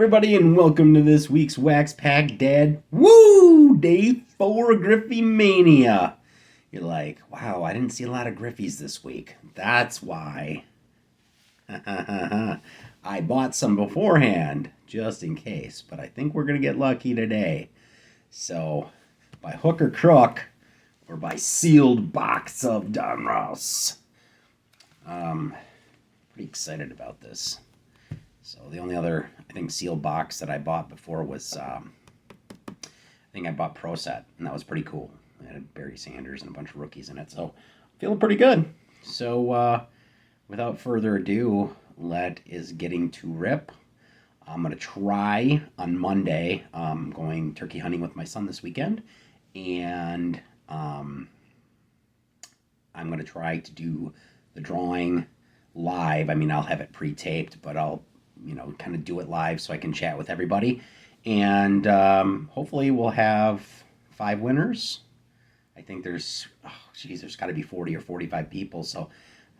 everybody, and welcome to this week's Wax Pack Dad. Woo! Day 4 of GriffeyMania. You're like, wow, I didn't see a lot of Griffies this week. That's why. I bought some beforehand, just in case, but I think we're going to get lucky today. So, by hook or crook, or by sealed box of Donruss. Pretty excited about this. So the only other, I think, sealed box that I bought before was, I think I bought Pro Set, and that was pretty cool. It had Barry Sanders and a bunch of rookies in it, so feeling pretty good. So without further ado, let is getting to rip. I'm going to try on Monday, going turkey hunting with my son this weekend, and I'm going to try to do the drawing live. I mean, I'll have it pre-taped, but I'll kind of do it live so I can chat with everybody. And hopefully we'll have 5 winners. I think there's got to be 40 or 45 people. So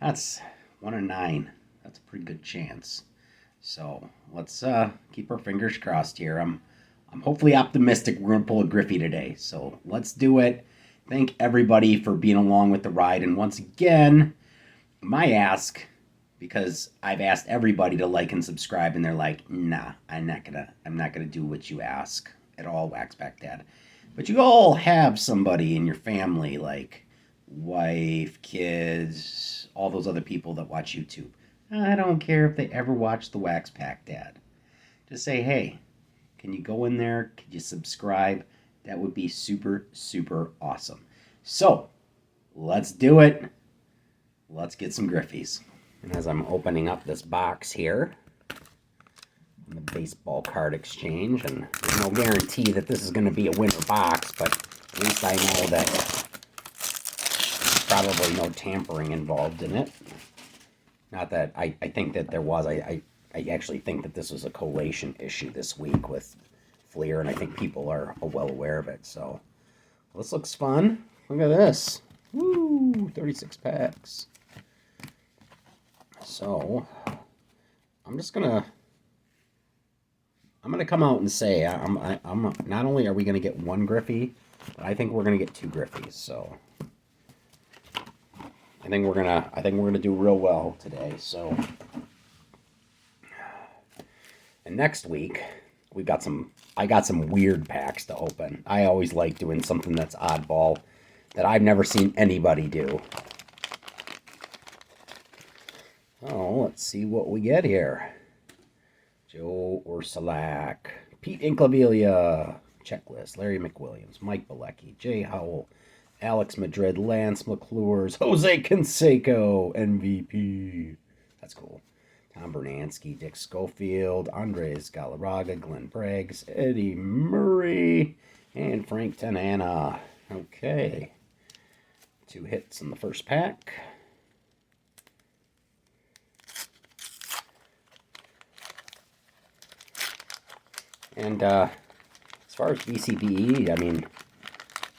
that's 1 in 9. That's a pretty good chance. So let's keep our fingers crossed here. I'm hopefully optimistic we're going to pull a Griffey today. So let's do it. Thank everybody for being along with the ride. And once again, my ask, because I've asked everybody to like and subscribe, and they're like, nah, I'm not gonna do what you ask at all, Wax Pack Dad. But you all have somebody in your family, like wife, kids, all those other people that watch YouTube. I don't care if they ever watch the Wax Pack Dad. Just say, hey, can you go in there? Could you subscribe? That would be super, super awesome. So, let's do it. Let's get some Griffies. And as I'm opening up this box here, the baseball card exchange, and there's no guarantee that this is going to be a winner box, but at least I know that there's probably no tampering involved in it. Not that I think that there was. I actually think that this was a collation issue this week with Fleer, and I think people are well aware of it. So, this looks fun. Look at this. Woo! 36 packs. So, I'm gonna come out and say, I'm not only are we gonna get 1 Griffey, but I think we're gonna get 2 Griffies. So, I think we're gonna do real well today. So, and next week I got some weird packs to open. I always like doing something that's oddball that I've never seen anybody do. Oh, let's see what we get here. Joe Ursulak, Pete Inclaviglia, checklist, Larry McWilliams, Mike Bilecki, Jay Howell, Alex Madrid, Lance McClures, Jose Canseco, MVP. That's cool. Tom Bernansky, Dick Schofield, Andres Galarraga, Glenn Braggs, Eddie Murray, and Frank Tanana. Okay. 2 hits in the first pack. And as far as BCBE, I mean,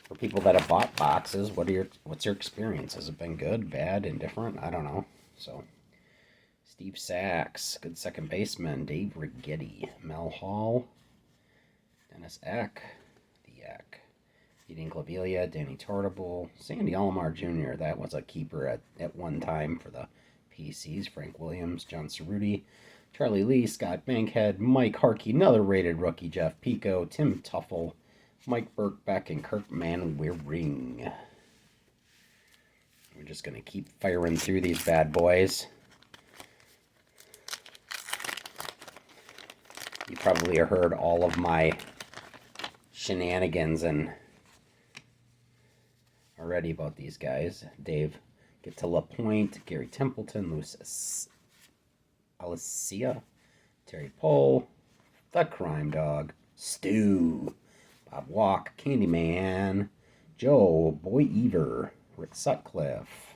for people that have bought boxes, what's your experience? Has it been good, bad, indifferent? I don't know. So, Steve Sachs, good second baseman. Dave Righetti, Mel Hall, Dennis Eck, the Eck, Pete Inclaviglia, Danny Tortable, Sandy Alomar Jr. That was a keeper at one time for the PCs. Frank Williams, John Cerruti, Charlie Lee, Scott Bankhead, Mike Harkey, another rated rookie, Jeff Pico, Tim Tuffle, Mike Birkbeck, and Kirk Manwaring. We're just going to keep firing through these bad boys. You probably heard all of my shenanigans and already about these guys. Dave Get to LaPointe, Gary Templeton, Luis Alicia, Terry Pohl, The Crime Dog, Stu, Bob Walk, Candyman, Joe, Boy Ever, Rick Sutcliffe,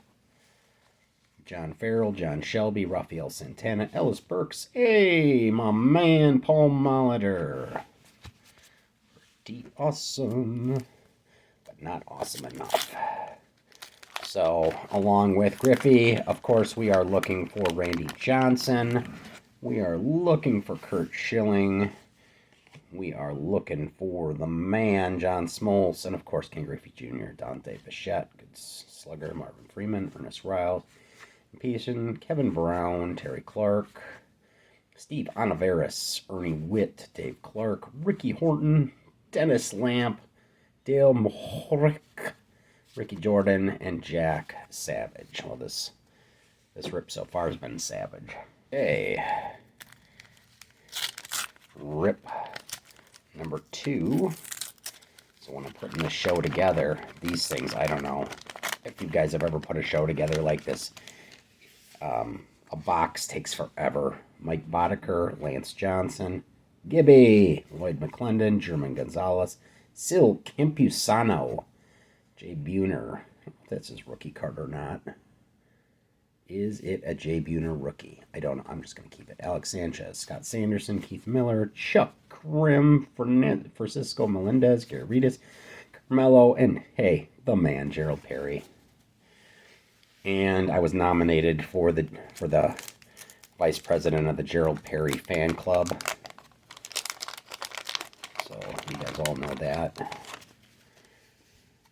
John Farrell, John Shelby, Rafael Santana, Ellis Burks, hey, my man, Paul Molitor. Pretty awesome, but not awesome enough. So, along with Griffey, of course, we are looking for Randy Johnson. We are looking for Curt Schilling. We are looking for the man, John Smoltz, and of course King Griffey Jr., Dante Bichette, good slugger, Marvin Freeman, Ernest Riles, Pearson, Kevin Brown, Terry Clark, Steve Anaveris, Ernie Witt, Dave Clark, Ricky Horton, Dennis Lamp, Dale Mohoric, Ricky Jordan, and Jack Savage. Well, this rip so far has been savage. Okay. Rip number 2. So when I'm putting the show together, these things, I don't know if you guys have ever put a show together like this. A box takes forever. Mike Boddicker, Lance Johnson, Gibby, Lloyd McClendon, German Gonzalez, Sil Campusano, Jay Buhner. If that's his rookie card or not. Is it a Jay Buhner rookie? I don't know. I'm just going to keep it. Alex Sanchez, Scott Sanderson, Keith Miller, Chuck Krim, Francisco Melendez, Gary Reedus, Carmelo, and, hey, the man, Gerald Perry. And I was nominated for the vice president of the Gerald Perry fan club. So you guys all know that.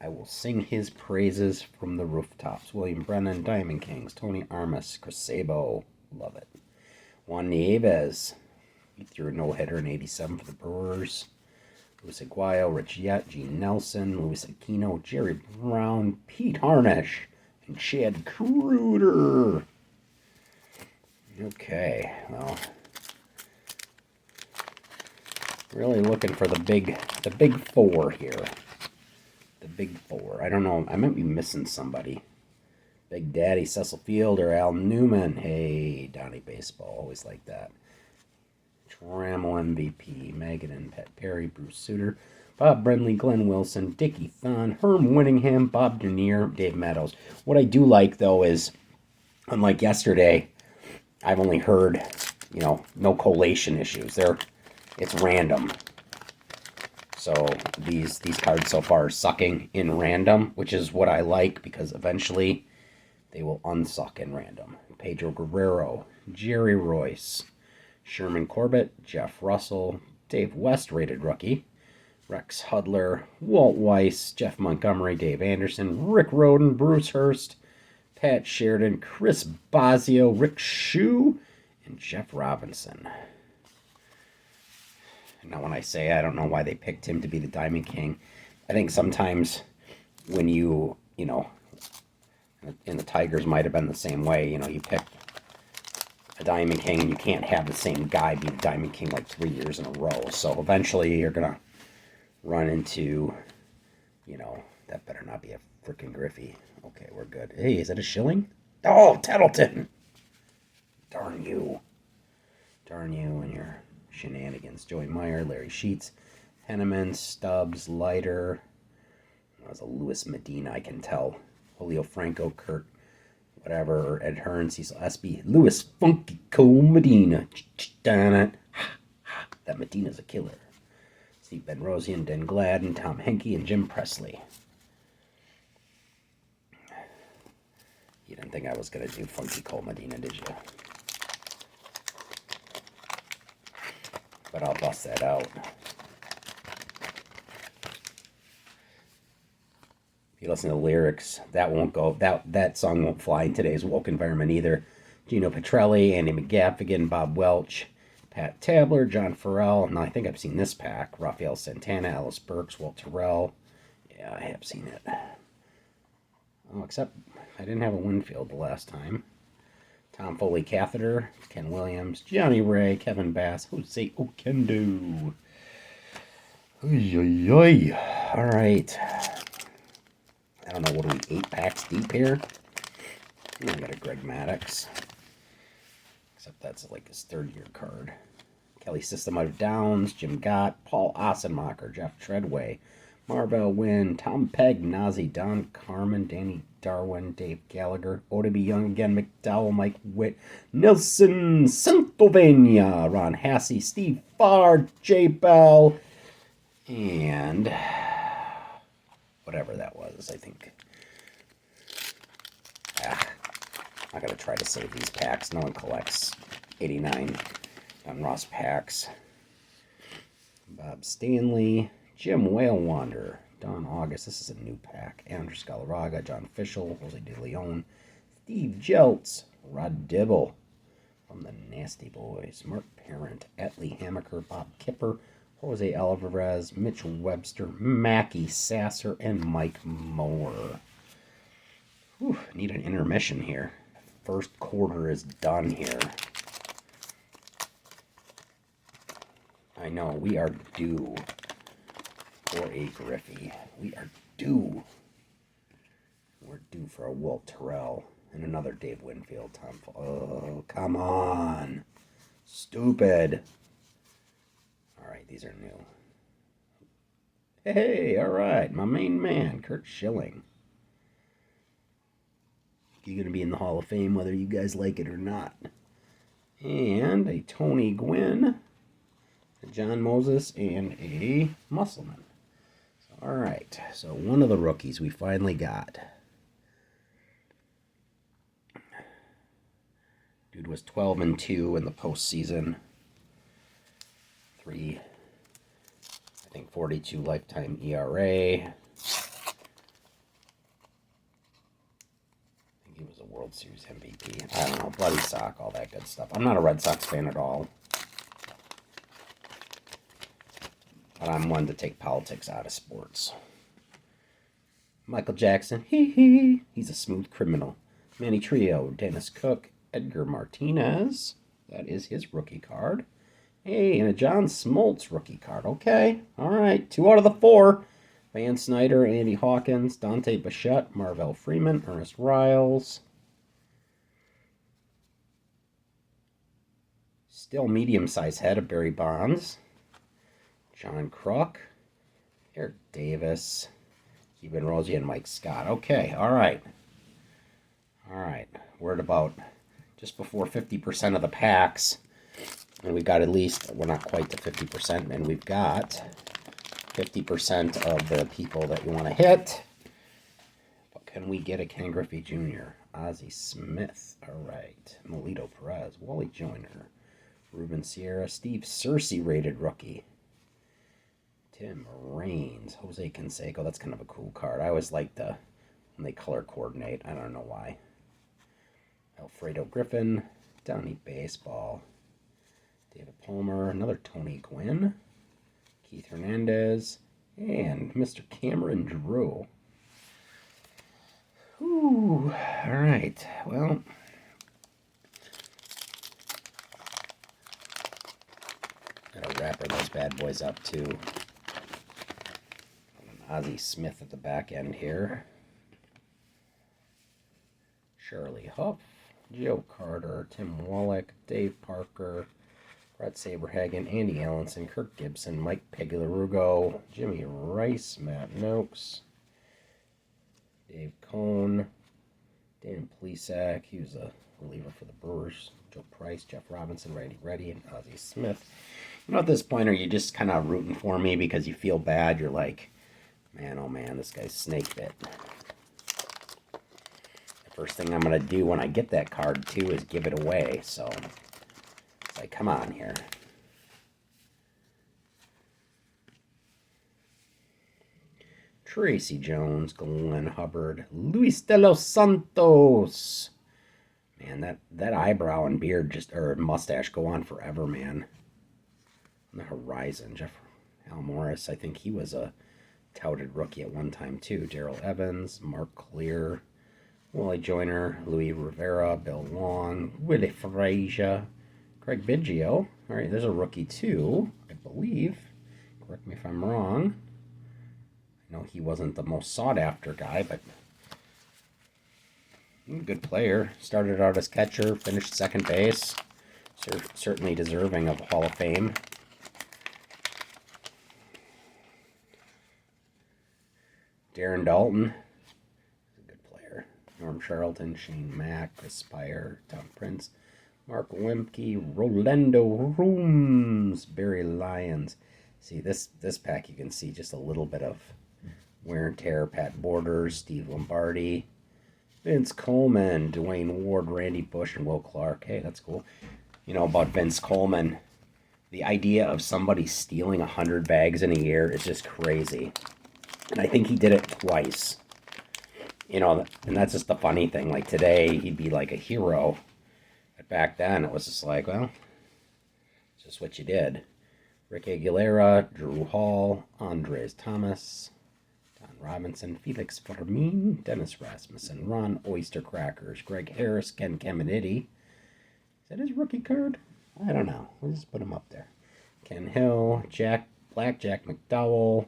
I will sing his praises from the rooftops. William Brennan, Diamond Kings, Tony Armas, Chris Sabo, love it. Juan Nieves, he threw a no-hitter in 87 for the Brewers. Luis Aguayo, Rich Yett, Gene Nelson, Luis Aquino, Jerry Brown, Pete Harnish, and Chad Kruder. Okay, well, really looking for the big 4 here. The big 4. I don't know. I might be missing somebody. Big Daddy, Cecil Field, or Al Newman. Hey, Donnie Baseball. Always like that. Trammell MVP. Megan, Pat Perry, Bruce Sutter, Bob Brindley, Glenn Wilson, Dickie Thon, Herm Winningham, Bob Dernier, Dave Meadows. What I do like, though, is, unlike yesterday, I've only heard, no collation issues. It's random. So these cards so far are sucking in random, which is what I like, because eventually they will unsuck in random. Pedro Guerrero, Jerry Royce, Sherman Corbett, Jeff Russell, Dave West, rated rookie, Rex Hudler, Walt Weiss, Jeff Montgomery, Dave Anderson, Rick Roden, Bruce Hurst, Pat Sheridan, Chris Bosio, Rick Shue, and Jeff Robinson. Now, when I say I don't know why they picked him to be the Diamond King, I think sometimes when and the Tigers might have been the same way, you pick a Diamond King and you can't have the same guy be the Diamond King like 3 years in a row. So eventually you're going to run into, that better not be a freaking Griffey. Okay, we're good. Hey, is that a Schilling? Oh, Tettleton! Darn you. Darn you and your shenanigans. Joey Meyer, Larry Sheets, Henneman, Stubbs, Leiter. That was a Luis Medina, I can tell. Julio Franco, Kurt, whatever, Ed Hearn, Cecil Espy, Luis Funky Cole Medina. That Medina's a killer. Steve Benrosian, Den Gladden, Tom Henke, and Jim Presley. You didn't think I was going to do Funky Cole Medina, did you? But I'll bust that out. If you listen to the lyrics, that won't go. That song won't fly in today's woke environment either. Gino Petrelli, Andy McGaffigan, Bob Welch, Pat Tabler, John Farrell. Now I think I've seen this pack. Rafael Santana, Alice Burks, Walt Terrell. Yeah, I have seen it. Oh, except I didn't have a Winfield the last time. Tom Foley Catheter, Ken Williams, Johnny Ray, Kevin Bass, Jose Okendo. All right. I don't know, what are we, 8 packs deep here? I got a Greg Maddux. Except that's like his 3rd-year card. Kelly System Out of Downs, Jim Gott, Paul Ossenmacher, Jeff Treadway, Marvell Wynn, Tom Pegg, Nazi, Don Carmen, Danny Darwin, Dave Gallagher, O.W. Young again, McDowell, Mike Witt, Nelson, Pennsylvania, Ron Hassey, Steve Farr, Jay Bell, and whatever that was, I think. I gotta try to save these packs. No one collects '89 Donruss packs. Bob Stanley, Jim Whalewander, Don August. This is a new pack. Andrew Scalaraga, John Fischel, Jose De Leon, Steve Jeltz, Rod Dibble from the Nasty Boys, Mark Parent, Etley Hamaker, Bob Kipper, Jose Alvarez, Mitch Webster, Mackie Sasser, and Mike Moore. Whew, need an intermission here. First quarter is done here. I know, we are due for a Griffey. We are due. We're due for a Walt Terrell and another Dave Winfield. Oh, come on. Stupid. All right, these are new. Hey, all right, my main man, Kurt Schilling. You're going to be in the Hall of Fame whether you guys like it or not. And a Tony Gwynn, a John Moses, and a Musselman. All right, so one of the rookies we finally got. Dude was 12-2 in the postseason. 42 lifetime ERA. He was a World Series MVP. I don't know, bloody sock, all that good stuff. I'm not a Red Sox fan at all. But I'm one to take politics out of sports. Michael Jackson, he's a smooth criminal. Manny Trio, Dennis Cook, Edgar Martinez. That is his rookie card. Hey, and a John Smoltz rookie card. Okay, all right. 2 out of the 4. Van Snyder, Andy Hawkins, Dante Bichette, Marvell Freeman, Ernest Riles. Still medium-sized head of Barry Bonds. John Kruk, Eric Davis, Eben Rosie, and Mike Scott. Okay, all right. All right, we're at about just before 50% of the packs. And we've got at least, we're not quite to 50%, and we've got 50% of the people that you want to hit. But can we get a Ken Griffey Jr.? Ozzie Smith, all right. Melito Perez, Wally Joyner, Ruben Sierra, Steve Cersei rated rookie. Tim Raines, Jose Canseco. That's kind of a cool card. I always like when they color coordinate. I don't know why. Alfredo Griffin, Downey Baseball. David Palmer, another Tony Gwynn. Keith Hernandez, and Mr. Cameron Drew. Ooh, all right. Well, gotta wrapper those bad boys up too. Ozzie Smith at the back end here. Shirley Huff, Joe Carter, Tim Wallach, Dave Parker, Brett Saberhagen, Andy Allenson, Kirk Gibson, Mike Pegularugo, Jimmy Rice, Matt Noakes, Dave Cohn, Dan Plesac, he was a reliever for the Brewers, Joe Price, Jeff Robinson, Randy Reddy, and Ozzie Smith. You know, at this point, are you just kind of rooting for me because you feel bad? You're like, man, oh man, this guy's snake bit. The first thing I'm going to do when I get that card, too, is give it away, so it's like, come on here. Tracy Jones, Glenn Hubbard, Luis de los Santos. Man, that eyebrow and beard or mustache go on forever, man. On the horizon, Jeff Al Morris, I think he was a touted rookie at one time, too. Darrell Evans, Mark Clear, Wally Joyner, Louis Rivera, Bill Long, Willie Frazier, Craig Biggio. All right, there's a rookie, too, I believe. Correct me if I'm wrong. I know he wasn't the most sought-after guy, but good player. Started out as catcher, finished second base. Certainly deserving of Hall of Fame. Darren Dalton, a good player. Norm Charlton, Shane Mack, Chris Spire, Tom Prince, Mark Wemke, Rolando Rooms, Barry Lyons. See, this pack you can see just a little bit of wear and tear. Pat Borders, Steve Lombardi, Vince Coleman, Dwayne Ward, Randy Bush, and Will Clark. Hey, that's cool. About Vince Coleman. The idea of somebody stealing 100 bags in a year is just crazy. And I think he did it twice. And that's just the funny thing. Like today, he'd be like a hero. But back then, it was just like, well, it's just what you did. Rick Aguilera, Drew Hall, Andres Thomas, Don Robinson, Felix Fermin, Dennis Rasmussen, Ron Oyster Crackers, Greg Harris, Ken Caminiti. Is that his rookie card? I don't know. We'll just put him up there. Ken Hill, Jack McDowell,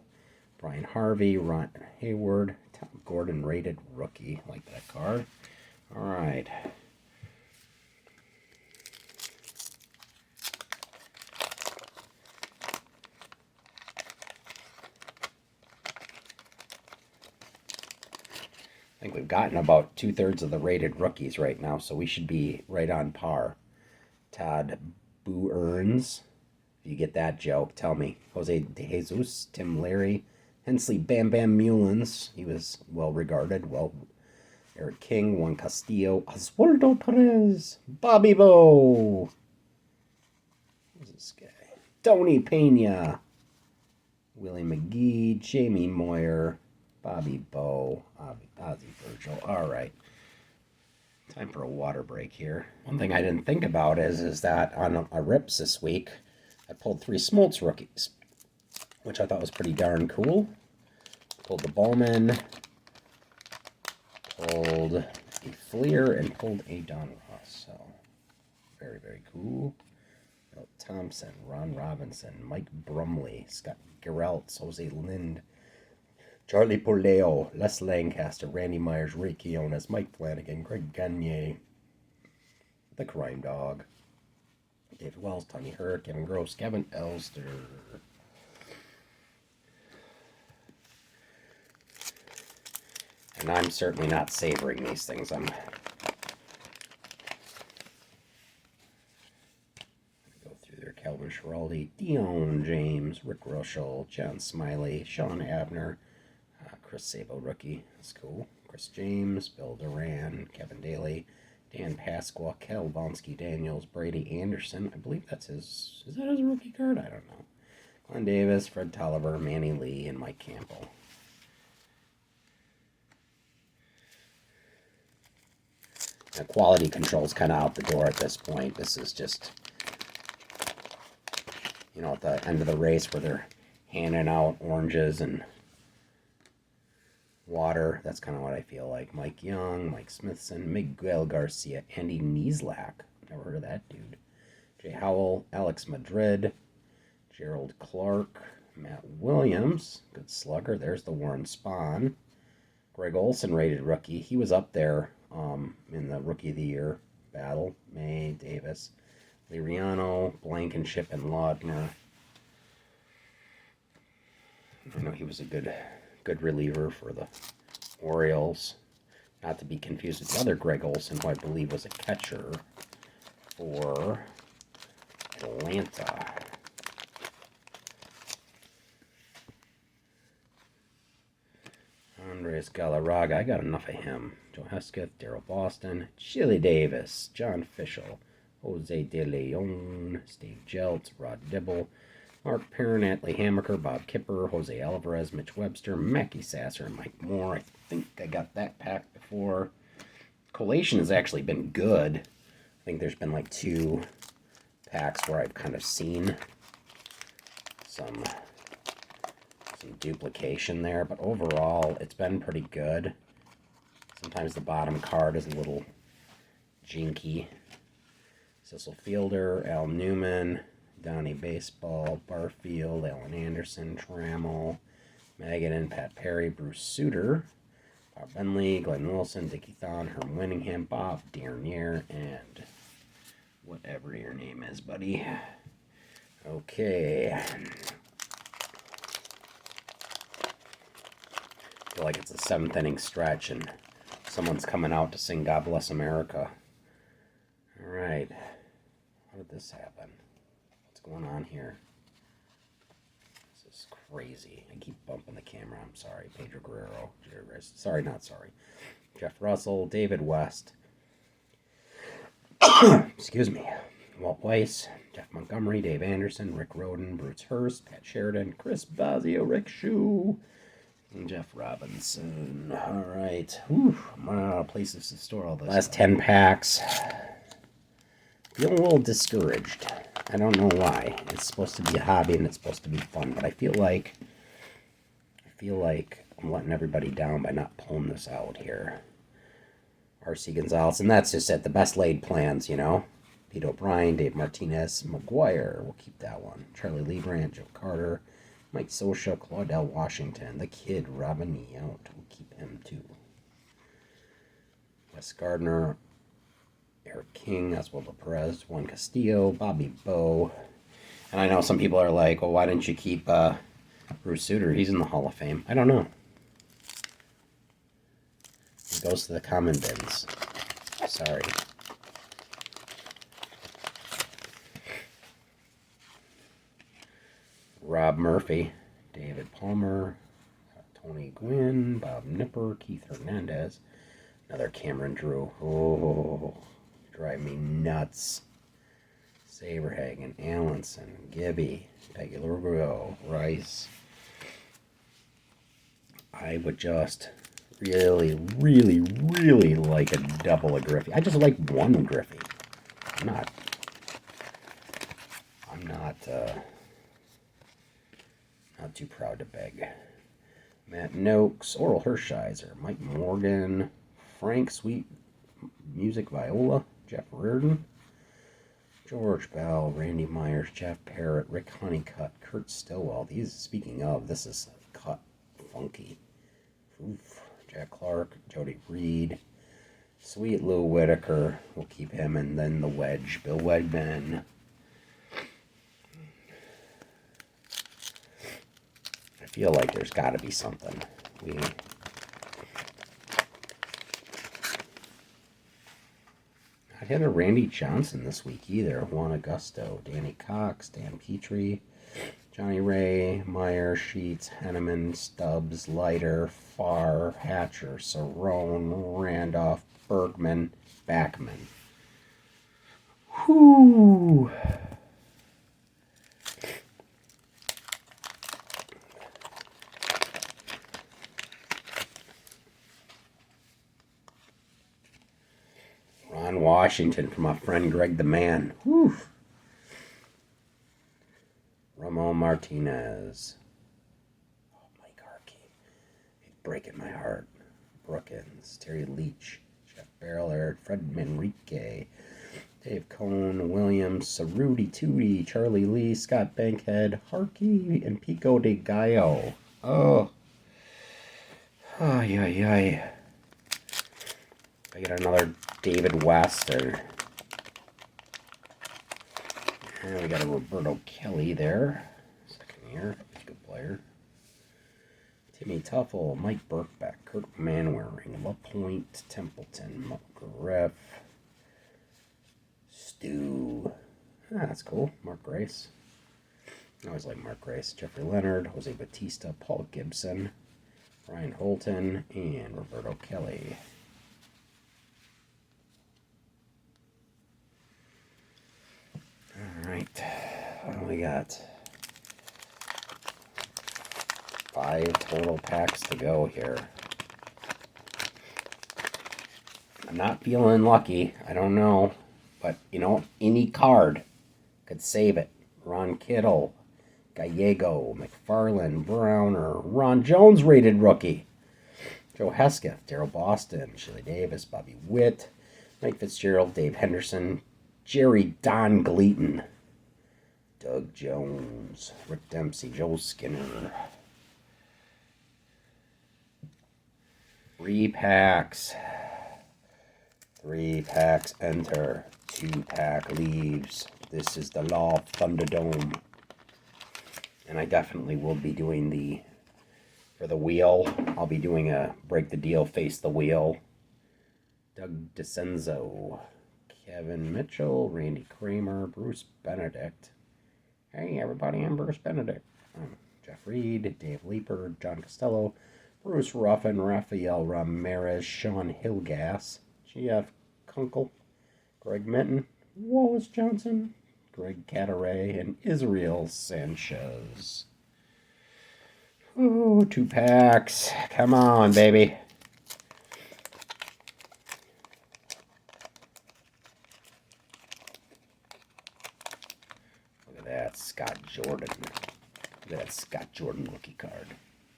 Brian Harvey, Ron Hayward, Tom Gordon rated rookie. Like that card. All right. I think we've gotten about 2/3 of the rated rookies right now, so we should be right on par. Todd Boo Earns. If you get that joke, tell me. Jose De Jesus, Tim Larry, Hensley Bam Bam Mullins. He was well regarded. Eric King, Juan Castillo, Oswaldo Perez, Bobby Bo. Who's this guy? Tony Pena, Willie McGee, Jamie Moyer, Bobby Bo, Ozzie Virgil. All right. Time for a water break here. One thing I didn't think about is that on a rips this week, I pulled 3 Smoltz rookies, which I thought was pretty darn cool. Pulled the Bowman, pulled a Fleer, and pulled a Donruss. So, very, very cool. Bill Thompson, Ron Robinson, Mike Brumley, Scott Geralt, Jose Lind, Charlie Poleo, Les Lancaster, Randy Myers, Ray Quiones, Mike Flanagan, Greg Gagne, The Crime Dog, David Wells, Tony Hurd, Kevin Gross, Kevin Elster. And I'm certainly not savoring these things. I'm going to go through there. Calvin Schiraldi, Dion James, Rick Russell, John Smiley, Sean Abner, Chris Sabo rookie. That's cool. Chris James, Bill Duran, Kevin Daly, Dan Pasqua, Kel Vonsky Daniels, Brady Anderson. I believe that's his. Is that his rookie card? I don't know. Glenn Davis, Fred Tolliver, Manny Lee, and Mike Campbell. Now, quality control's kind of out the door at this point. This is just, at the end of the race where they're handing out oranges and water. That's kind of what I feel like. Mike Young, Mike Smithson, Miguel Garcia, Andy Nieslak. Never heard of that dude. Jay Howell, Alex Madrid, Gerald Clark, Matt Williams. Good slugger. There's the Warren Spahn. Greg Olson rated rookie. He was up there in the Rookie of the Year battle. May, Davis, Liriano, Blankenship, and Laudner. I know he was a good reliever for the Orioles. Not to be confused with the other Greg Olson, who I believe was a catcher for Atlanta. Andres Galarraga, I got enough of him. Joe Hesketh, Darrell Boston, Chili Davis, John Fischel, Jose De Leon, Steve Jeltz, Rod Dibble, Mark Perrin, Atlee Hammaker, Bob Kipper, Jose Alvarez, Mitch Webster, Mackie Sasser, and Mike Moore. I think I got that pack before. Collation has actually been good. I think there's been like 2 packs where I've kind of seen some duplication there, but overall it's been pretty good. Sometimes the bottom card is a little jinky. Cecil Fielder, Al Newman, Donnie Baseball, Barfield, Alan Anderson, Trammell, Magadan, Pat Perry, Bruce Suter, Bob Bentley, Glenn Wilson, Dickie Thon, Herm Winningham, Bob Dernier, and whatever your name is, buddy. Okay. I feel like it's a 7th inning stretch and someone's coming out to sing God Bless America. All right. How did this happen? What's going on here? This is crazy. I keep bumping the camera. I'm sorry. Pedro Guerrero. Sorry, not sorry. Jeff Russell, David West. Excuse me. Walt Weiss, Jeff Montgomery, Dave Anderson, Rick Roden, Bruce Hurst, Pat Sheridan, Chris Bazio, Rick Shue, and Jeff Robinson. All right. Whew, I'm running out of places to store all this. Last 10 packs. Feeling a little discouraged. I don't know why. It's supposed to be a hobby and it's supposed to be fun, but I feel like I'm letting everybody down by not pulling this out here. R.C. Gonzalez, and that's just it. The best laid plans, you know. Pete O'Brien, Dave Martinez, McGuire, we'll keep that one. Charlie Lebrant, Joe Carter, Mike Sosha, Claudel Washington, the kid, Robin Yount, we'll keep him too. Wes Gardner, Eric King, Oswaldo Perez, Juan Castillo, Bobby Bowe. And I know some people are like, well, why didn't you keep Bruce Sutter? He's in the Hall of Fame. I don't know. It goes to the common bins. Sorry. Rob Murphy, David Palmer, Tony Gwynn, Bob Nipper, Keith Hernandez, another Cameron Drew. Oh, drive me nuts. Saberhagen, Allenson, Gibby, Peggy Lurgo, Rice. I would just really like a double of Griffey. I just like one Griffey. I'm not too proud to beg. Matt Noakes, Oral Hershiser, Mike Morgan, Frank Sweet Music Viola, Jeff Reardon, George Bell, Randy Myers, Jeff Parrott, Rick Honeycutt, Kurt Stillwell. These, speaking of, this is cut funky. Oof. Jack Clark, Jody Reed, Sweet Lou Whitaker, we'll keep him, and then the wedge, Bill Wegman. I feel like there's got to be something. I had a Randy Johnson this week either. Juan Augusto, Danny Cox, Dan Petrie, Johnny Ray, Meyer, Sheets, Henneman, Stubbs, Leiter, Farr, Hatcher, Cerrone, Randolph, Bergman, Backman. Whoo! Ron Washington from my friend Greg the Man. Whew. Ramon Martinez. Oh, Mike Harkey. He's breaking my heart. Brookins. Terry Leach. Jeff Barrelard. Fred Manrique. Dave Cohn. Williams. Cerruti Tootie. Charlie Lee. Scott Bankhead. Harkey. And Pico de Gallo. Oh. Ay, ay, ay. I get another David West. And we got a Roberto Kelly there. Second year. He's a good player. Timmy Tuffle, Mike Burkbeck, Kurt Manwaring, LaPointe, Templeton, Griff, Stu. That's cool. Mark Grace. I always like Mark Grace. Jeffrey Leonard, Jose Batista, Paul Gibson, Brian Holton, and Roberto Kelly. All right. What do we got? 5 total packs to go here. I'm not feeling lucky. I don't know. But, you know, any card could save it. Ron Kittle, Gallego, McFarland, Browner, Ron Jones rated rookie, Joe Hesketh, Darryl Boston, Shirley Davis, Bobby Witt, Mike Fitzgerald, Dave Henderson, Jerry Don Gleaton, Doug Jones, Rick Dempsey, Joe Skinner. 3 packs. 3 packs enter. 2 pack leaves. This is the Law of Thunderdome. And I definitely will be doing for the wheel, I'll be doing a break the deal, face the wheel. Doug DeCenzo, Kevin Mitchell, Randy Kramer, Bruce Benedict. Hey everybody, I'm Bruce Benedict. Jeff Reed, Dave Leeper, John Costello, Bruce Ruffin, Rafael Ramirez, Sean Hilgas, GF Kunkel, Greg Minton, Wallace Johnson, Greg Cadaret, and Israel Sanchez. Oh, 2 packs. Come on, baby. Look at that, Scott Jordan. Look at that Scott Jordan rookie card.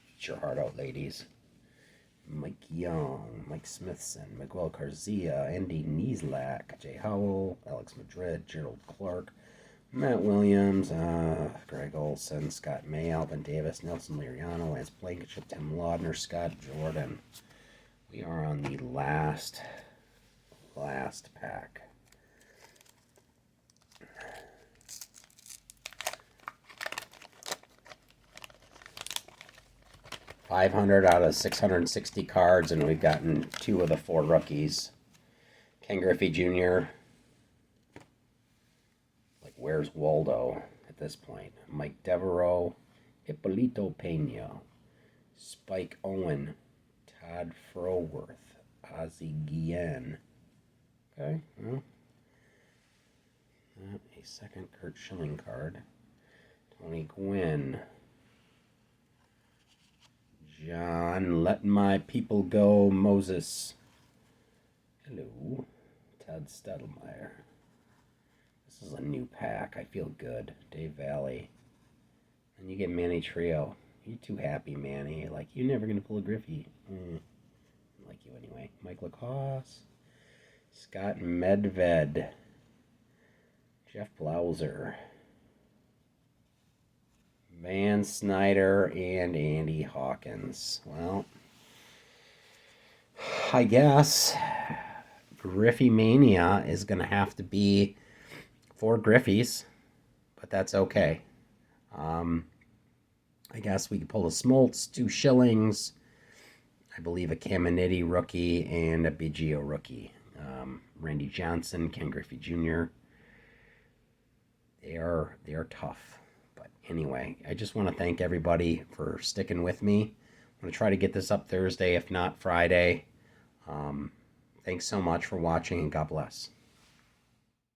Get your heart out, ladies. Mike Young, Mike Smithson, Miguel Carzia, Andy Nieslak, Jay Howell, Alex Madrid, Gerald Clark, Matt Williams, Greg Olson, Scott May, Alvin Davis, Nelson Liriano, Lance Blankenship, Tim Laudner, Scott Jordan. We are on the last pack. $500 out of 660 cards, and we've gotten 2 of the 4 rookies. Ken Griffey Jr. Like, where's Waldo at this point? Mike Devereaux, Hippolito Pena, Spike Owen, Todd Froworth, Ozzie Guillen. Okay, well, a second Kurt Schilling card. Tony Gwynn. John, let my people go, Moses. Hello, Todd Stottlemyre. This is a new pack. I feel good. Dave Valley. And you get Manny Trio. You're too happy, Manny. You're like, you're never going to pull a Griffey. I like you anyway. Mike Lacoste. Scott Medved. Jeff Blauser. Van Snyder and Andy Hawkins. Well, I guess GriffeyMania is going to have to be 4 Griffies, but that's okay. I guess we could pull a Smoltz, 2 Schillings, I believe a Caminiti rookie, and a Biggio rookie. Randy Johnson, Ken Griffey Jr. They are tough. Anyway, I just want to thank everybody for sticking with me. I'm going to try to get this up Thursday, if not Friday. Thanks so much for watching, and God bless.